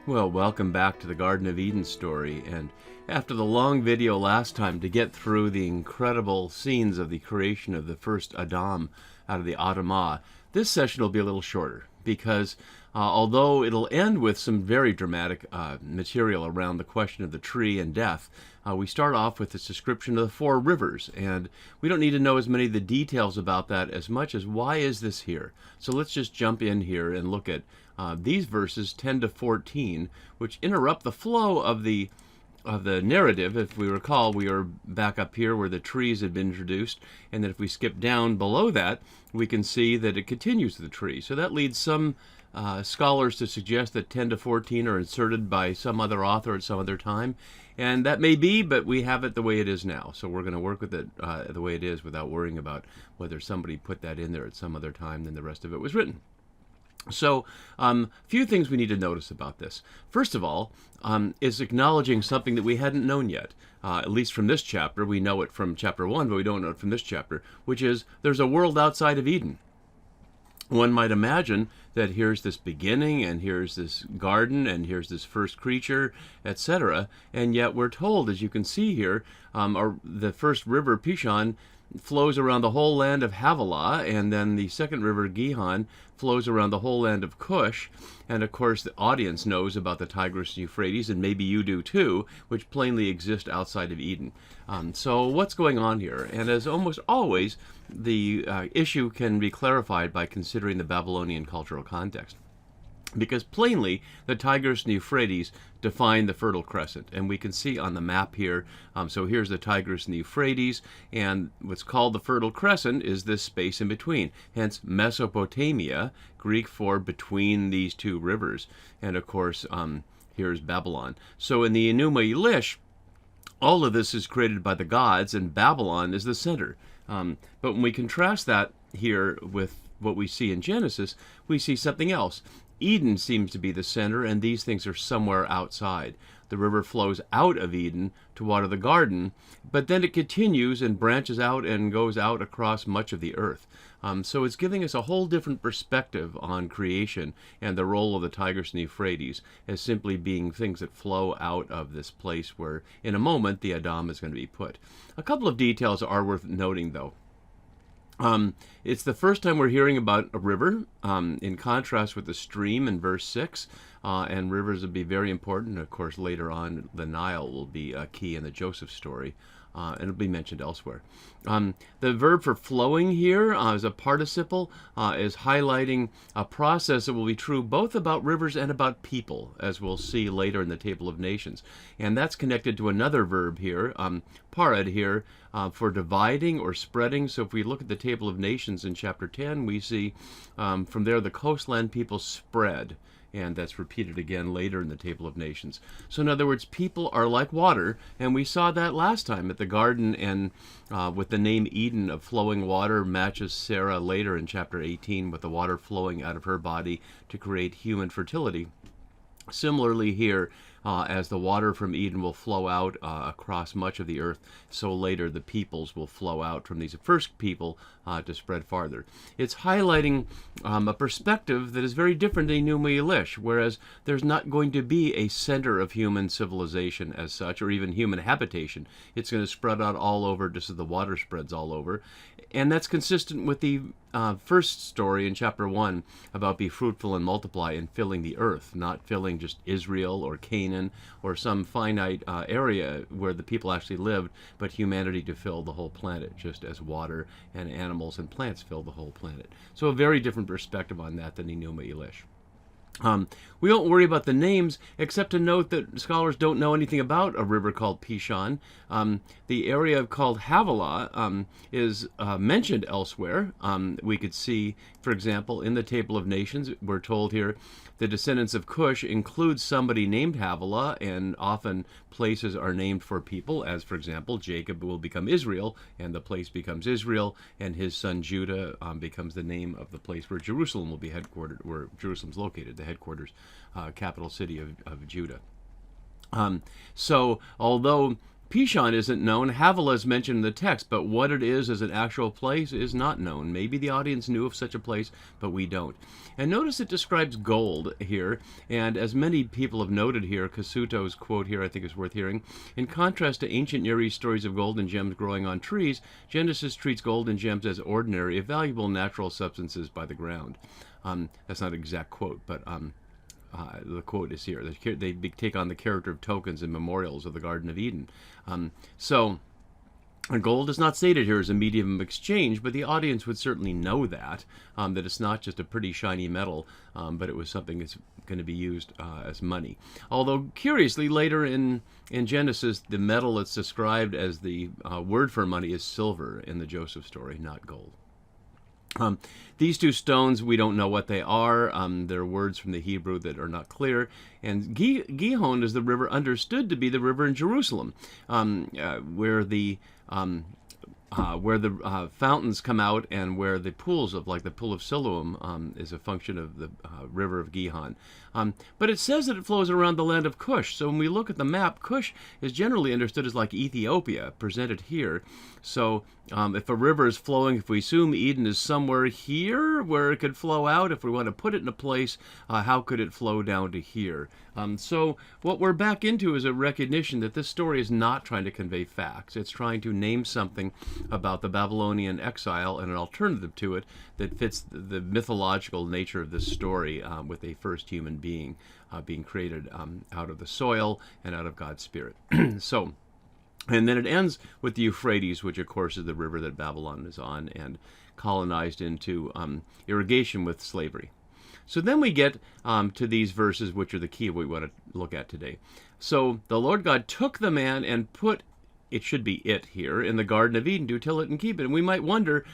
Well, welcome back to the Garden of Eden story. And after the long video last time to get through the incredible scenes of the creation of the first Adam out of the Adamah, this session will be a little shorter because although it'll end with some very dramatic material around the question of the tree and death, we start off with this description of the four rivers, and we don't need to know as many of the details about that as much as why is this here. So let's just jump in here and look at these verses 10 to 14, which interrupt the flow of the narrative. If we recall, we are back up here where the trees had been introduced, and then if we skip down below that, we can see that it continues with the tree. So that leads some scholars to suggest that 10 to 14 are inserted by some other author at some other time, and that may be, but we have it the way it is now. So we're going to work with it the way it is without worrying about whether somebody put that in there at some other time than the rest of it was written. So, a few things we need to notice about this. First of all, is acknowledging something that we hadn't known yet. At least from this chapter. We know it from chapter 1, but we don't know it from this chapter, which is there's a world outside of Eden. One might imagine that here's this beginning, and here's this garden, and here's this first creature, etc. And yet we're told, as you can see here, the first river, Pishon, flows around the whole land of Havilah, and then the second river, Gihon, flows around the whole land of Cush. And of course the audience knows about the Tigris and Euphrates, and maybe you do too, which plainly exist outside of Eden. So what's going on here? And as almost always, the issue can be clarified by considering the Babylonian cultural context. Because plainly, the Tigris and Euphrates define the Fertile Crescent. And we can see on the map here, so here's the Tigris and the Euphrates, and what's called the Fertile Crescent is this space in between. Hence, Mesopotamia, Greek for between these two rivers. And of course, here's Babylon. So in the Enuma Elish, all of this is created by the gods, and Babylon is the center. But when we contrast that here with what we see in Genesis, we see something else. Eden seems to be the center, and these things are somewhere outside. The river flows out of Eden to water the garden, but then it continues and branches out and goes out across much of the earth. So it's giving us a whole different perspective on creation and the role of the Tigris and Euphrates as simply being things that flow out of this place where, in a moment, the Adam is going to be put. A couple of details are worth noting, though. It's the first time we're hearing about a river, in contrast with the stream in verse 6, and rivers will be very important. Of course, later on, the Nile will be key in the Joseph story, and it'll be mentioned elsewhere. The verb for flowing here as a participle is highlighting a process that will be true both about rivers and about people, as we'll see later in the Table of Nations. And that's connected to another verb here, parad here, for dividing or spreading. So if we look at the Table of Nations in chapter 10, we see from there the coastland people spread. And that's repeated again later in the Table of Nations. So in other words, people are like water, and we saw that last time at the garden, and with the name Eden of flowing water matches Sarah later in chapter 18 with the water flowing out of her body to create human fertility. Similarly here, as the water from Eden will flow out across much of the earth, so later the peoples will flow out from these first people to spread farther. It's highlighting a perspective that is very different than Enuma Elish, whereas there's not going to be a center of human civilization as such, or even human habitation. It's going to spread out all over just as the water spreads all over. And that's consistent with the first story in chapter 1 about be fruitful and multiply and filling the earth, not filling just Israel or Canaan or some finite area where the people actually lived, but humanity to fill the whole planet, just as water and animals and plants fill the whole planet. So a very different perspective on that than Enuma Elish. We don't worry about the names, except to note that scholars don't know anything about a river called Pishon. The area called Havilah is mentioned elsewhere. We could see, for example, in the Table of Nations, we're told here, the descendants of Cush include somebody named Havilah, and often places are named for people, as, for example, Jacob will become Israel, and the place becomes Israel, and his son Judah becomes the name of the place where Jerusalem will be headquartered, where Jerusalem's located, the headquarters, capital city of Judah. So, although Pishon isn't known. Havilah is mentioned in the text, but what it is as an actual place is not known. Maybe the audience knew of such a place, but we don't. And notice it describes gold here, and as many people have noted here, Kasuto's quote here I think is worth hearing. In contrast to ancient Near East stories of gold and gems growing on trees, Genesis treats gold and gems as ordinary, valuable natural substances by the ground. That's not an exact quote, but the quote is here. They take on the character of tokens and memorials of the Garden of Eden. So gold is not stated here as a medium of exchange, but the audience would certainly know that it's not just a pretty shiny metal, but it was something that's going to be used as money. Although, curiously, later in Genesis, the metal that's described as the word for money is silver in the Joseph story, not gold. These two stones, we don't know what they are. They're words from the Hebrew that are not clear. And Gihon is the river understood to be the river in Jerusalem, where the fountains come out and where the pools of, like the pool of Siloam, is a function of the river of Gihon. But it says that it flows around the land of Cush. So when we look at the map, Cush is generally understood as like Ethiopia, presented here. So if a river is flowing, if we assume Eden is somewhere here where it could flow out, if we want to put it in a place, how could it flow down to here? So what we're back into is a recognition that this story is not trying to convey facts. It's trying to name something about the Babylonian exile and an alternative to it that fits the mythological nature of this story, with a first human being being created out of the soil and out of God's Spirit. And then it ends with the Euphrates, which of course is the river that Babylon is on and colonized into irrigation with slavery. So then we get to these verses, which are the key we want to look at today. So the Lord God took the man and put, it should be it here, in the Garden of Eden to till it and keep it. And we might wonder,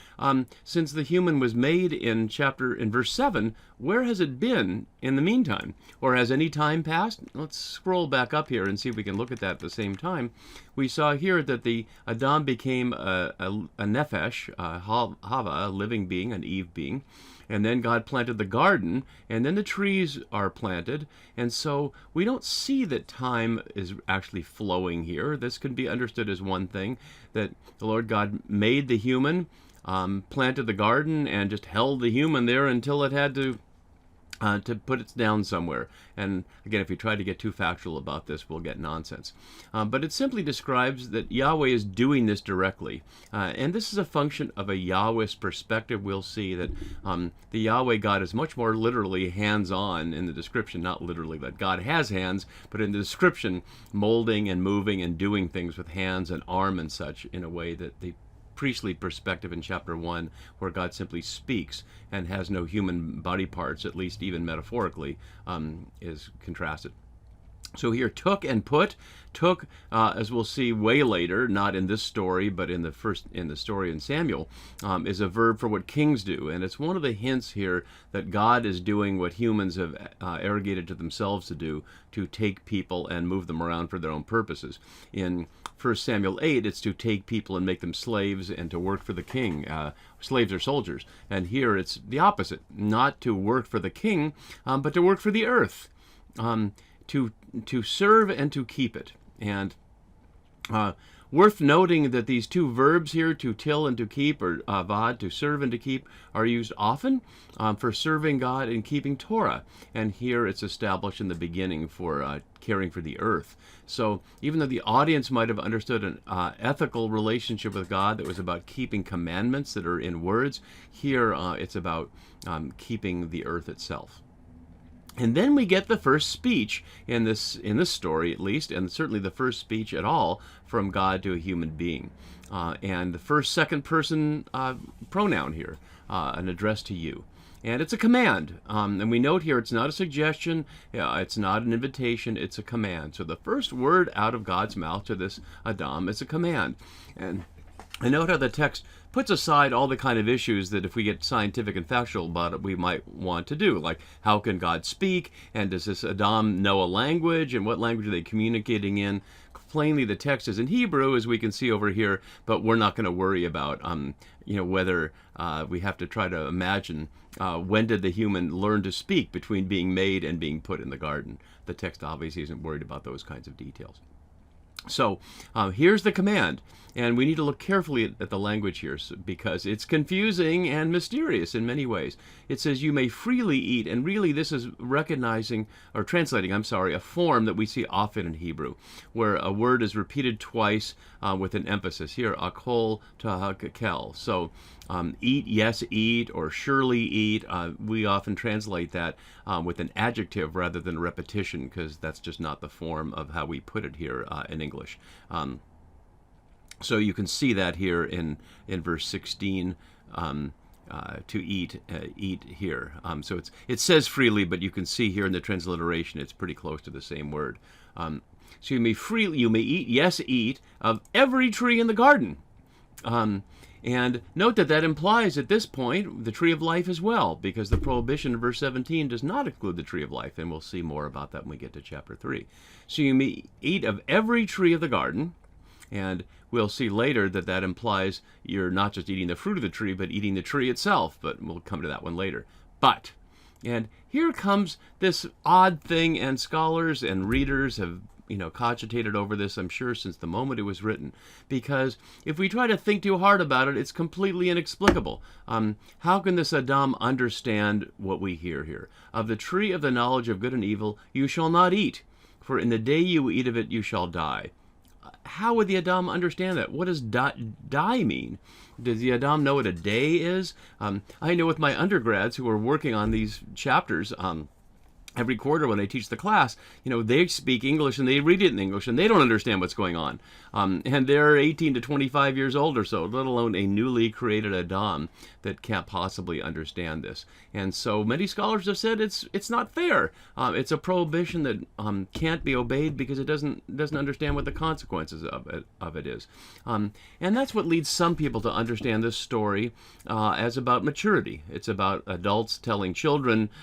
since the human was made in verse 7, where has it been in the meantime? Or has any time passed? Let's scroll back up here and see if we can look at that at the same time. We saw here that the Adam became a nephesh, Hava, a living being, an Eve being. And then God planted the garden, and then the trees are planted. And so we don't see that time is actually flowing here. This can be understood as one thing, that the Lord God made the human, planted the garden, and just held the human there until it had to put it down somewhere. And again, if you try to get too factual about this, we'll get nonsense. But it simply describes that Yahweh is doing this directly. And this is a function of a Yahwist perspective. We'll see that the Yahweh God is much more literally hands-on in the description, not literally that God has hands, but in the description, molding and moving and doing things with hands and arm and such in a way that the priestly perspective in chapter 1, where God simply speaks and has no human body parts, at least even metaphorically, is contrasted. So here, took and put. Took, as we'll see way later, not in this story, but in the story in Samuel, is a verb for what kings do, and it's one of the hints here that God is doing what humans have arrogated to themselves to do, to take people and move them around for their own purposes. In 1 Samuel 8, it's to take people and make them slaves and to work for the king. Slaves are soldiers, and here it's the opposite: not to work for the king, but to work for the earth. To serve and to keep it. And worth noting that these two verbs here, to till and to keep, or avad, to serve and to keep, are used often for serving God and keeping Torah. And here it's established in the beginning for caring for the earth. So even though the audience might have understood an ethical relationship with God that was about keeping commandments that are in words, here it's about keeping the earth itself. And then we get the first speech in this story, at least, and certainly the first speech at all from God to a human being. And the first second person pronoun here, an address to you. And it's a command. And we note here it's not a suggestion, it's not an invitation, it's a command. So the first word out of God's mouth to this Adam is a command. And note how the text puts aside all the kind of issues that if we get scientific and factual about it, we might want to do, like how can God speak, and does this Adam know a language, and what language are they communicating in? Plainly, the text is in Hebrew, as we can see over here, but we're not going to worry about whether we have to try to imagine when did the human learn to speak between being made and being put in the garden. The text obviously isn't worried about those kinds of details. So here's the command, and we need to look carefully at the language here because it's confusing and mysterious in many ways. It says you may freely eat, and really this is recognizing, or translating, I'm sorry, a form that we see often in Hebrew, where a word is repeated twice with an emphasis. Here, akol tahakel. So eat, yes, eat, or surely eat. We often translate that with an adjective rather than repetition, because that's just not the form of how we put it here in English. So you can see that here in verse 16, to eat here. So it says freely, but you can see here in the transliteration it's pretty close to the same word. So you may eat, yes, eat, of every tree in the garden. And note that implies at this point the tree of life as well, because the prohibition in verse 17 does not include the tree of life, and we'll see more about that when we get to chapter 3. So you may eat of every tree of the garden, and we'll see later that implies you're not just eating the fruit of the tree, but eating the tree itself, but we'll come to that one later. And here comes this odd thing, and scholars and readers have cogitated over this, I'm sure, since the moment it was written. Because if we try to think too hard about it, it's completely inexplicable. How can this Adam understand what we hear here? Of the tree of the knowledge of good and evil you shall not eat, for in the day you eat of it you shall die. How would the Adam understand that? What does die mean? Does the Adam know what a day is? I know with my undergrads who are working on these chapters, every quarter when I teach the class, they speak English and they read it in English and they don't understand what's going on. And they're 18 to 25 years old or so, let alone a newly created Adam that can't possibly understand this. And so many scholars have said it's not fair. It's a prohibition that can't be obeyed because it doesn't understand what the consequences of it is. And that's what leads some people to understand this story as about maturity. It's about adults telling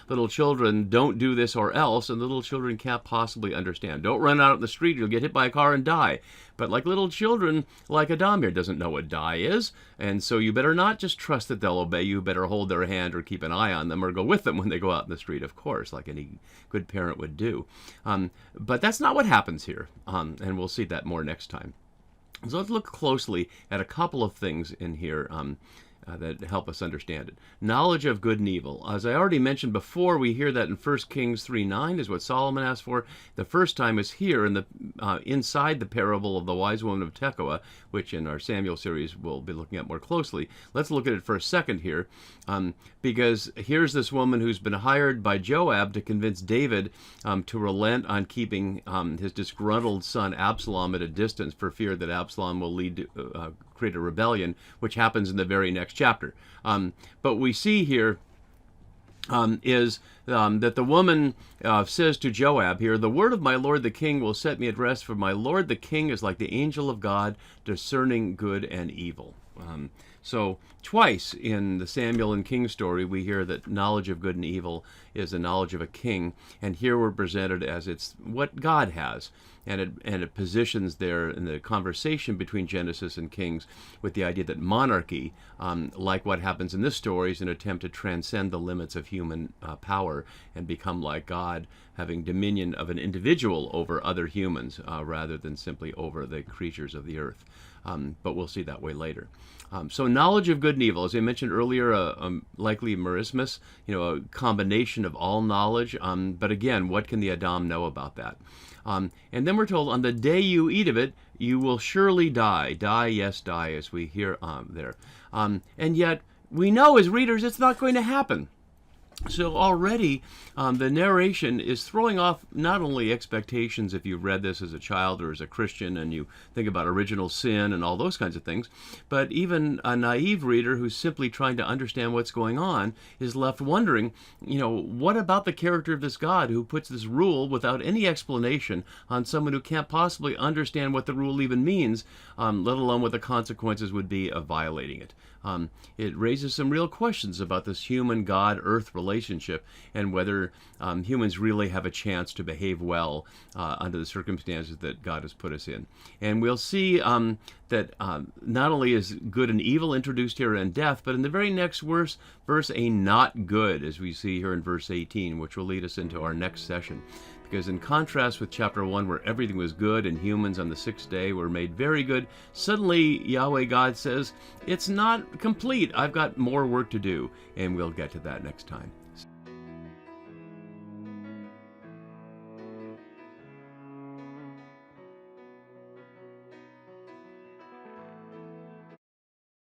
little children, don't do this or else, and little children can't possibly understand. Don't run out in the street, you'll get hit by a car and die. But like little children, like Adam here, doesn't know what die is, and so you better not just trust that they'll obey you, better hold their hand or keep an eye on them or go with them when they go out in the street, of course, like any good parent would do. But that's not what happens here, and we'll see that more next time. So let's look closely at a couple of things in here that help us understand it. Knowledge of good and evil. As I already mentioned before, we hear that in 1 Kings 3:9 is what Solomon asked for. The first time is here in the inside the parable of the wise woman of Tekoa, which in our Samuel series we'll be looking at more closely. Let's look at it for a second here, because here's this woman who's been hired by Joab to convince David to relent on keeping his disgruntled son Absalom at a distance for fear that Absalom will lead to create a rebellion, which happens in the very next chapter. But we see here is that the woman says to Joab here, the word of my lord the king will set me at rest, for my lord the king is like the angel of God, discerning good and evil. So twice in the Samuel and King story, we hear that knowledge of good and evil is the knowledge of a king, and here we're presented as it's what God has, and it positions there in the conversation between Genesis and Kings with the idea that monarchy, like what happens in this story, is an attempt to transcend the limits of human power and become like God, having dominion of an individual over other humans rather than simply over the creatures of the earth. But we'll see that way later. So knowledge of good and evil, as I mentioned earlier, likely merismus, a combination of all knowledge. But again, what can the Adam know about that? And then we're told, on the day you eat of it, you will surely die. Die, yes, die, as we hear there. And yet, we know as readers it's not going to happen. So already the narration is throwing off not only expectations if you've read this as a child or as a Christian and you think about original sin and all those kinds of things, but even a naive reader who's simply trying to understand what's going on is left wondering, what about the character of this God who puts this rule without any explanation on someone who can't possibly understand what the rule even means, let alone what the consequences would be of violating it. It raises some real questions about this human-God-earth relationship and whether humans really have a chance to behave well under the circumstances that God has put us in. And we'll see that not only is good and evil introduced here in death, but in the very next verse, a not good, as we see here in verse 18, which will lead us into our next session. Because in contrast with chapter 1, where everything was good and humans on the 6th day were made very good, suddenly Yahweh God says, it's not complete. I've got more work to do. And we'll get to that next time.